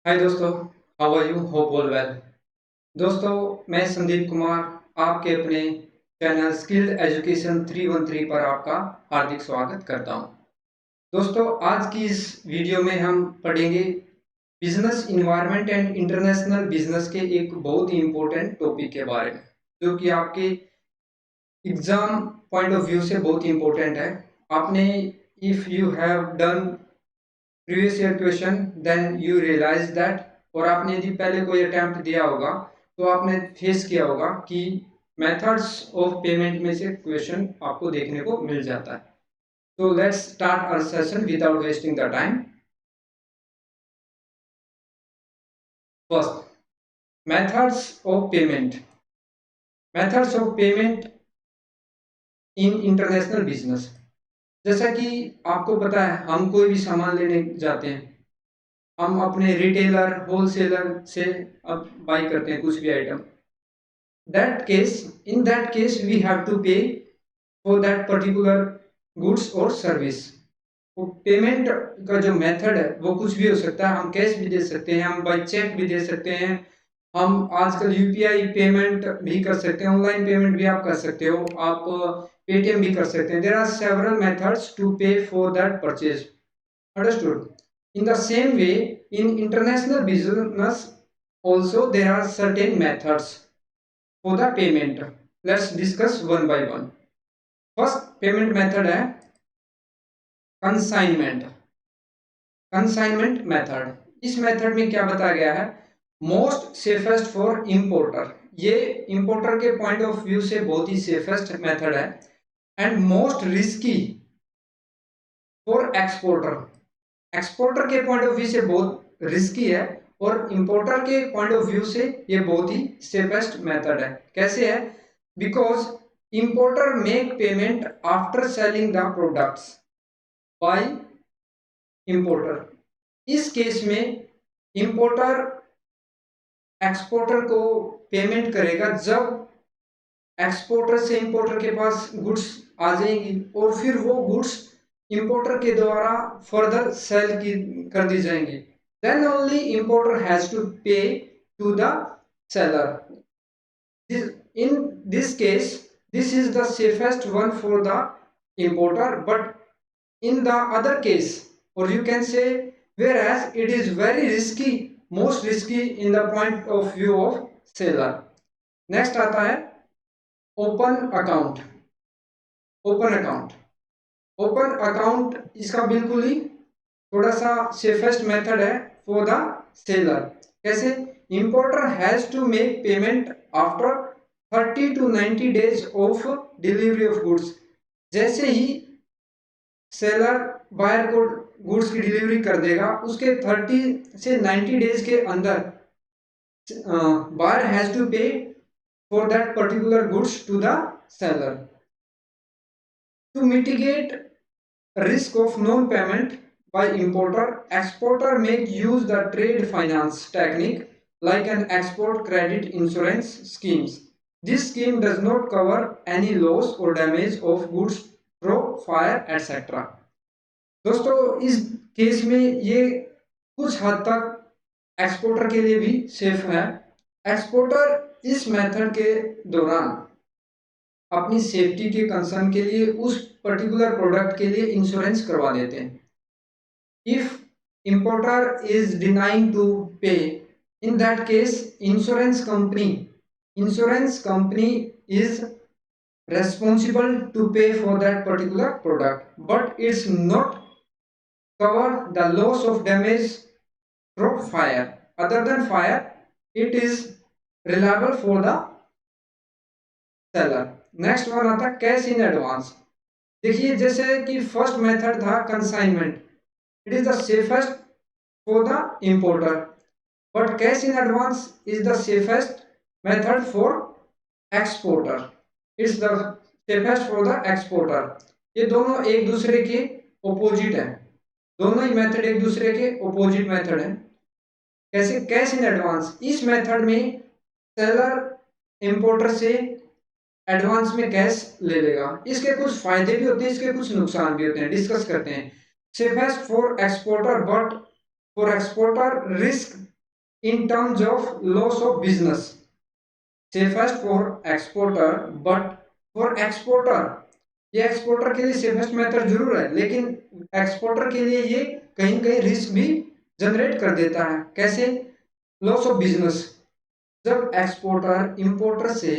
हाय दोस्तों, how are you? Hope all well. दोस्तों, मैं संदीप कुमार आपके अपने चैनल स्किल्ड एजुकेशन 313 पर आपका हार्दिक स्वागत करता हूं। दोस्तों, आज की इस वीडियो में हम पढ़ेंगे business environment and international business के एक बहुत ही इम्पोर्टेंट टॉपिक के बारे में, जो कि आपके एग्जाम पॉइंट ऑफ व्यू से बहुत ही इम्पोर्टेंट है। आपने if you have done previous year question then you realize that, और आपने यदि पहले कोई अटेम्प्ट दिया होगा तो आपने फेस किया होगा कि मेथड्स ऑफ पेमेंट में से क्वेश्चन आपको देखने को मिल जाता है। तो let's start our session without wasting the time. First, methods of payment. Methods of payment in international business. जैसा कि आपको पता है, हम कोई भी सामान लेने जाते हैं, हम अपने रिटेलर होलसेलर से अब बाई करते हैं कुछ भी item. In that case we have to pay for that particular goods or service। वो पेमेंट का जो मेथड है वो कुछ भी हो सकता है। हम कैश भी दे सकते हैं, हम बाई चेक भी दे सकते हैं, हम आजकल यूपीआई पेमेंट भी कर सकते हैं, ऑनलाइन पेमेंट भी आप कर सकते हो, आप पेटीएम भी कर सकते हैं। There are several methods to pay for that purchase. Understood? In the same way, in international business also there are certain methods for the payment. Let's discuss one by one. First payment method है consignment. Consignment method, इस method में क्या बताया गया है? Most safest for importer. ये importer के point of view से बहुत ही सेफेस्ट मेथड है। And most risky for exporter. Exporter के पॉइंट ऑफ व्यू से बहुत रिस्की है, और इंपोर्टर के पॉइंट ऑफ व्यू से ये बहुत ही सेफेस्ट मेथड है। कैसे है? Because importer make payment after selling the products by importer. इस केस में इंपोर्टर एक्सपोर्टर को पेमेंट करेगा जब एक्सपोर्टर से इंपोर्टर के पास गुड्स आ जाएंगी, और फिर वो गुड्स इंपोर्टर के द्वारा फर्दर सेल की कर दी जाएंगी। Then only importer has to pay to the seller. In this case, this is the safest one for the importer, but in the other case, or you can say, whereas it is very risky, most risky in the point of view of seller. Next आता है open account. Open account, open account इसका बिल्कुल ही थोड़ा सा safest method है for the seller. कैसे? Importer has to make payment after 30 to 90 days of delivery of goods. जैसे ही सेलर बायर को गुड्स की डिलीवरी कर देगा, उसके 30 से 90 डेज के अंदर buyer has to pay for that particular goods to the seller. To mitigate risk of non-payment by importer, exporter may use the trade finance technique like an export credit insurance schemes. This scheme does not cover any loss or damage of goods through fire etc. दोस्तों, इस केस में ये कुछ हद तक exporter के लिए भी सेफ है। एक्सपोर्टर इस मेथड के दौरान अपनी सेफ्टी के कंसर्न के लिए उस पर्टिकुलर प्रोडक्ट के लिए इंश्योरेंस करवा देते हैं। If importer is denying to pay, in that case insurance company is responsible to pay for that particular product, but it's not cover the loss of damage from fire. Other than fire, it is reliable for the seller. Next one आता है cash in advance. देखिए, जैसे कि first method था consignment, it is the safest for the importer, but cash in advance is the safest method for exporter. It's the safest for the exporter. ये दोनों एक दूसरे के ओपोजिट है, दोनों ही मेथड एक दूसरे के ओपोजिट मेथड है। कैसे? कैश इन एडवांस, इस मेथड में सेलर इंपोर्टर से एडवांस में कैश ले लेगा। इसके कुछ फायदे भी होते हैं, इसके कुछ नुकसान भी होते हैं, डिस्कस करते हैं। Safest for exporter, but for exporter risk in terms of loss of business. Safest for exporter, but for exporter, ये एक्सपोर्टर के लिए सेफेस्ट मेथड जरूर है, लेकिन एक्सपोर्टर के लिए ये कहीं कहीं रिस्क भी जनरेट कर देता है। कैसे? Loss of business. जब एक्सपोर्टर इंपोर्टर से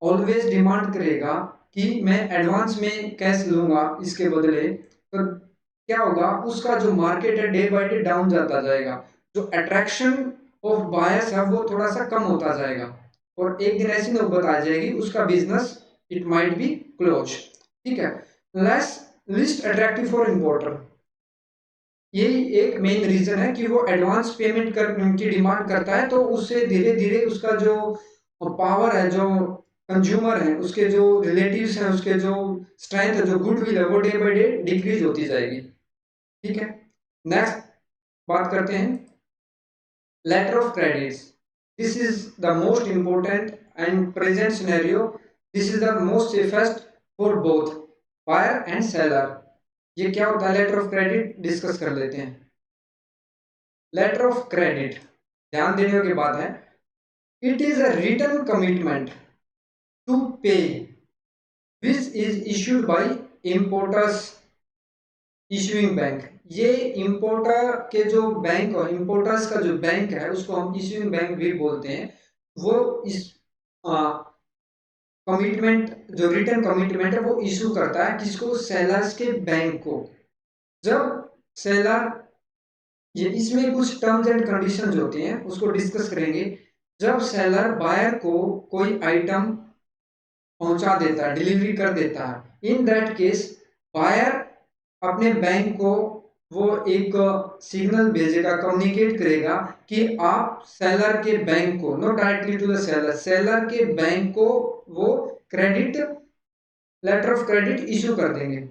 ऑलवेज डिमांड करेगा कि मैं एडवांस में कैश लूंगा इसके बदले, तो क्या होगा, उसका जो मार्केट है डे बाय डे डाउन जाता जाएगा, जो अट्रैक्शन ऑफ बायर्स है वो थोड़ा सा कम होता जाएगा, और एक दिन ऐसी नौबत आ जाएगी उसका business it might be close. ठीक है। Less list attractive for importer, यही एक मेन रीजन है कि वो एडवांस पेमेंट की डिमांड करता है, तो उससे धीरे धीरे उसका जो पावर है, जो कंज्यूमर है, उसके जो रिलेटिव्स हैं, उसके जो स्ट्रेंथ है, जो गुडविल है, वो डे बाय डे डिक्रीज होती जाएगी। ठीक है। नेक्स्ट बात करते हैं letter of credits. This is the most important and present scenario, this is the most safest for both buyer and seller. ये क्या होता है लेटर ऑफ क्रेडिट, डिस्कस कर लेते हैं। लेटर ऑफ क्रेडिट, ध्यान देने की बात है, it is a written commitment to pay which is issued by importers issuing bank. ये इंपोर्टर के जो बैंक और इंपोर्टर्स का जो बैंक है उसको हम इशूइंग बैंक भी बोलते हैं। वो इस कमिटमेंट, जो रिटर्न कमिटमेंट है, वो इशू करता है किसको? सेलर्स के बैंक को। जब सेलर, ये इसमें कुछ टर्म्स एंड कंडीशंस होती हैं, उसको डिस्कस करेंगे। जब सेलर बायर को कोई आइटम पहुंचा देता है, डिलीवरी कर देता है, इन दैट केस बायर अपने बैंक को वो एक सिग्नल भेजेगा, कम्युनिकेट करेगा कि आप सेलर के बैंक को, not directly to the seller, seller के बैंक को वो credit, letter of credit issue कर देंगे।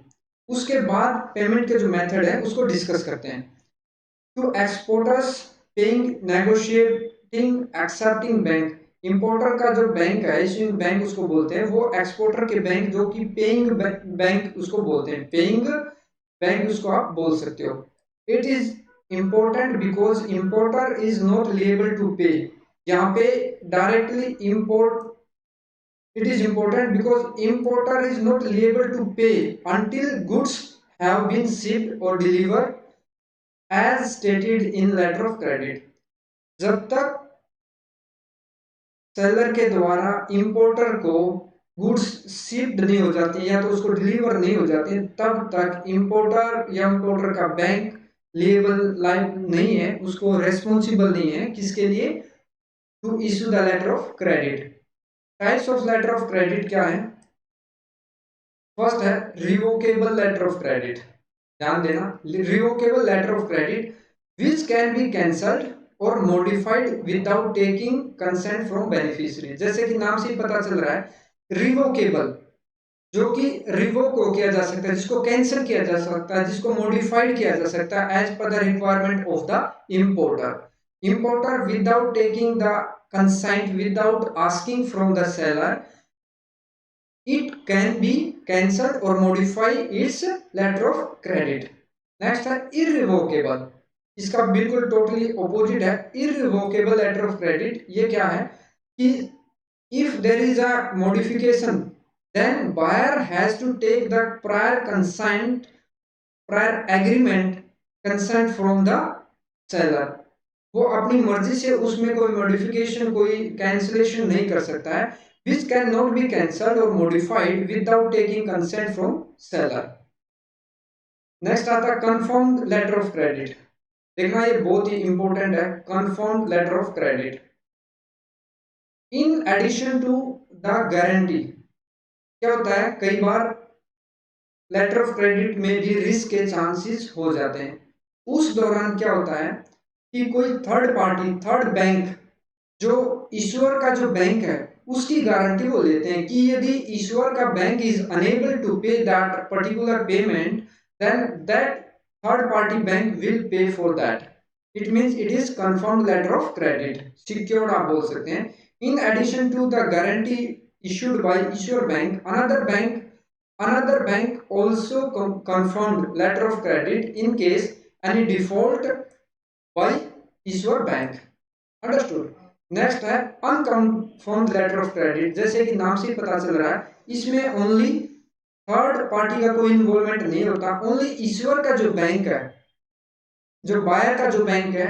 उसके बाद पेमेंट के जो मेथड है उसको डिस्कस करते हैं। To exporters paying, negotiating, accepting bank. Importer का जो बैंक है, इशूइंग बैंक उसको बोलते हैं, वो एक्सपोर्टर के बैंक जो कि पेइंग बैंक उसको बोलते हैं, पेइंग बैंक उसको आप बोल सकते हो। It is important because importer is not liable to pay. यहाँ पे directly import, it is important because importer is not liable to pay until goods have been shipped or delivered as stated in letter of credit। जब तक seller के द्वारा importer को goods shipped नहीं हो जाती या तो उसको डिलीवर नहीं हो जाती, तब तक इंपोर्टर या इंपोर्टर का बैंक लेबल लाइब नहीं है, उसको रेस्पॉन्सिबल नहीं है किसके लिए? To issue the letter of credit. Types of letter of credit क्या है? फर्स्ट है रिवोकेबल लेटर ऑफ क्रेडिट। ध्यान देना, revocable letter of credit which can be cancelled और modified without taking consent from beneficiary. जैसे कि नाम से ही पता चल रहा है, रिवोकेबल, जो कि रिवोक को किया जा सकता है, जिसको कैंसिल किया जा सकता है, जिसको मॉडिफाइड किया जा सकता है as per the requirement of the importer. Importer without taking the consent, without asking from the seller, it can be cancelled or modify its letter of credit। Next है irrevocable, इसका बिल्कुल टोटली ऑपोजिट है irrevocable letter of credit। ये क्या है कि if there is a modification then buyer has to take the prior consent, prior agreement consent from the seller। वो अपनी मर्जी से उसमें कोई मॉडिफिकेशन, कोई कैंसिलेशन नहीं कर सकता है, which cannot be cancelled or modified without taking consent from seller। Next आता है confirmed letter of credit। देखना ये बहुत ही इंपॉर्टेंट है, confirmed letter of credit। In addition to the guarantee, क्या होता है कई बार लेटर ऑफ क्रेडिट में भी रिस्क के चांसेस हो जाते हैं। उस दौरान क्या होता है कि कोई थर्ड पार्टी, थर्ड बैंक, जो ईश्वर का जो बैंक है उसकी गारंटी वो लेते हैं कि यदि ईश्वर का bank is unable to pay that particular payment, then that third party bank will pay for that. It means it is confirmed letter of credit, secured आप बोल सकते हैं। In addition to the guarantee issued by issuer bank, another bank also confirmed letter of credit in case any default by issuer bank. Understood. Next है unconfirmed letter of credit. जैसे कि नाम से ही पता चल रहा है, इसमें ओनली थर्ड पार्टी का कोई इन्वॉल्वमेंट नहीं होता। ओनली ईश्वर का जो बैंक है, जो बायर का जो बैंक है,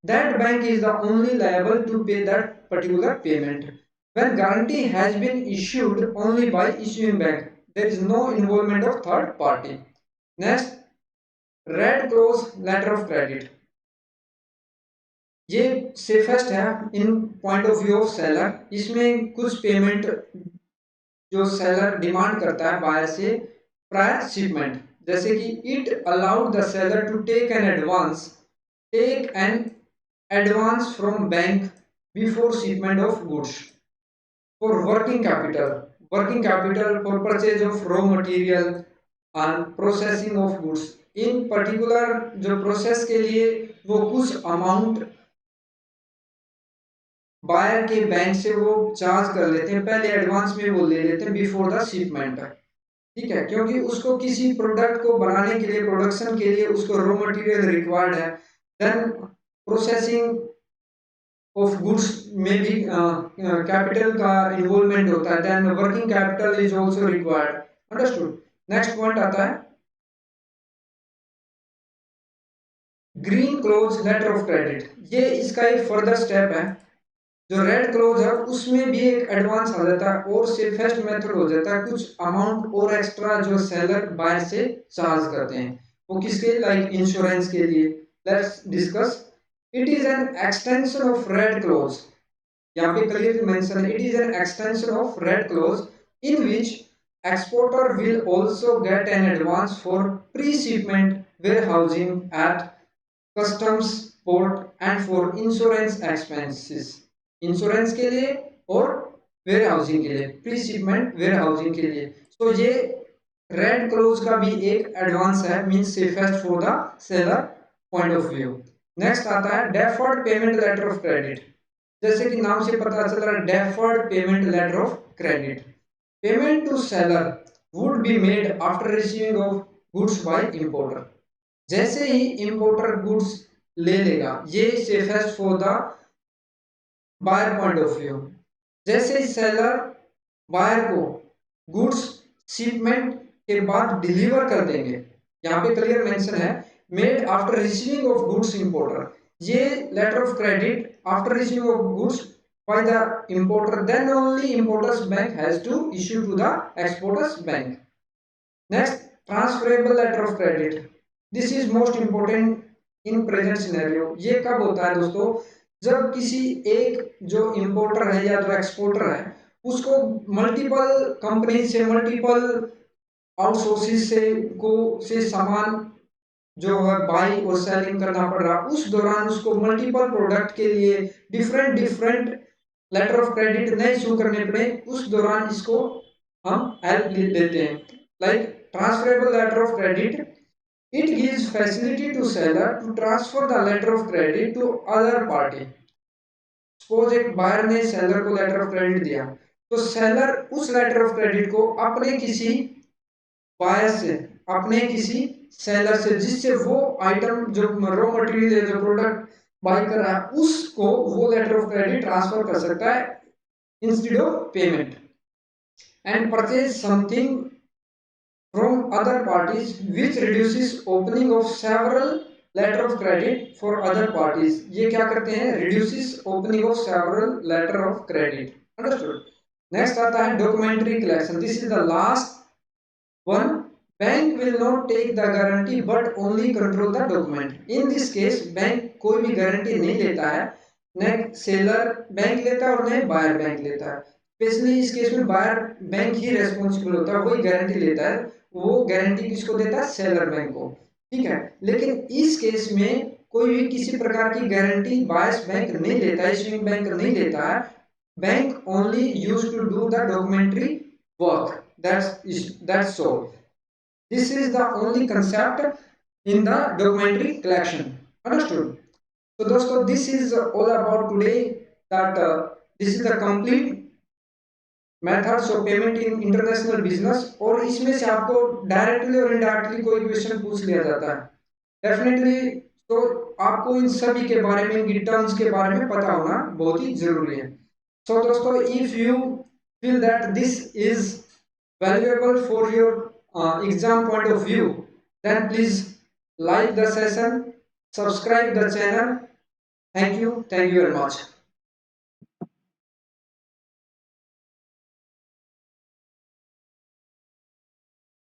that bank is the only liable to pay that particular payment when guarantee has been issued only by issuing bank, there is no involvement of third party. Next, red clause letter of credit, ये safest है in point of view of seller. इसमें कुछ payment जो seller demand करता है buyer से prior shipment, जैसे कि it allowed the seller to take an advance from bank before shipment of goods for working capital for purchase of raw material and processing of goods. In particular जो process के लिए वो कुछ amount buyer के bank से वो charge कर लेते हैं, पहले एडवांस में वो ले लेते हैं बिफोर द शिपमेंट। ठीक है, क्योंकि उसको किसी प्रोडक्ट को बनाने के लिए, प्रोडक्शन के लिए उसको रॉ मटेरियल रिक्वायर्ड है, देन प्रोसेसिंग ऑफ गुड्स में भी कैपिटल का इन्वॉल्वमेंट होता है, then working capital is also required. Understood. Next point आता है green clause letter of credit. ये इसका एक फर्दर स्टेप है। जो रेड क्लोज है उसमें भी एक एडवांस आ जाता है और सेफेस्ट मेथड हो जाता है, कुछ अमाउंट और एक्स्ट्रा जो सेलर बायर से चार्ज करते हैं, वो किसके, लाइक इंश्योरेंस के लिए। Let's discuss. It is an extension of red close. यहाँ पे क्लियरली मेंशन है, it is an extension of red close in which exporter will also get an advance for pre-shipment warehousing at customs port and for insurance expenses। Insurance के लिए और where housing के लिए, pre shipment where housing के लिए। तो ये red close का भी एक एडवांस है, means safest for the seller point of view. Next आता है deferred payment letter of credit. जैसे कि नाम से पता चल रहा है, deferred payment letter of credit. Payment to seller would be made after receiving of goods by importer. जैसे ही इंपोर्टर गुड्स ले लेगा, ये safest for the buyer point of view. जैसे ही सेलर बायर को गुड्स शिपमेंट के बाद डिलीवर कर देंगे, यहाँ पे क्लियर मेंशन है made after receiving of goods importer. ये letter of credit after receiving of goods by the importer, then only importer's bank has to issue to the exporter's bank. Next, transferable letter of credit. This is most important in present scenario. ये कब होता है दोस्तों, जब किसी एक जो importer है या जो एक्सपोर्टर है उसको मल्टीपल कंपनी से, मल्टीपल आउटसोर्सेज से सामान जो है बाई और सेलिंग करना पड़ रहा, उस दौरान उसको मल्टीपल प्रोडक्ट के लिए different different letter of credit नहीं इशू करने पड़े, उस दौरान इसको हम हेल्प लेते हैं। Like transferable letter of credit, it gives facility to seller to transfer the letter of credit to other party. Suppose एक बायर ने सेलर को लेटर ऑफ क्रेडिट दिया, तो सेलर उस लेटर ऑफ क्रेडिट को अपने किसी बायर से, अपने किसी सेलर से, जिससे वो आइटम जो रॉ मटेरियल है, जो प्रोडक्ट बाय कर रहा है, उसको वो लेटर ऑफ क्रेडिट ट्रांसफर कर सकता है instead of payment and purchase something from other parties, which reduces opening of several letter of credit for other parties। ये क्या करते हैं, reduces opening of several letter of credit। Understood। Next आता है documentary collection। This is the last one। Bank will not take the guarantee but only control the document। In this case bank कोई भी guarantee नहीं लेता है, न seller bank लेता है और न बायर बैंक लेता है। स्पेशली इस केस में बायर बैंक ही रेस्पॉन्सिबल होता है, वही गारंटी लेता है। वो गारंटी किसको देता है, सेलर बैंक को। ठीक है, लेकिन इस केस में कोई भी किसी प्रकार की गारंटी बायर्स बैंक नहीं लेता है, इश्यूइंग बैंक नहीं लेता है। Bank only use to do the documentary work, that's all. This is the only concept in the documentary collection। Understood? So दोस्तों, this is all about today, that this is the complete methods of payment in international business। और इसमें से आपको directly और indirectly कोई question पूछ लिया जाता है, डेफिनेटली तो आपको इन सभी के बारे में, इनकी टर्म्स के बारे में पता होना बहुत ही जरूरी है। सो दोस्तों, if you feel that this is valuable for your exam point of view, then please like the session, subscribe the channel. Thank you very much.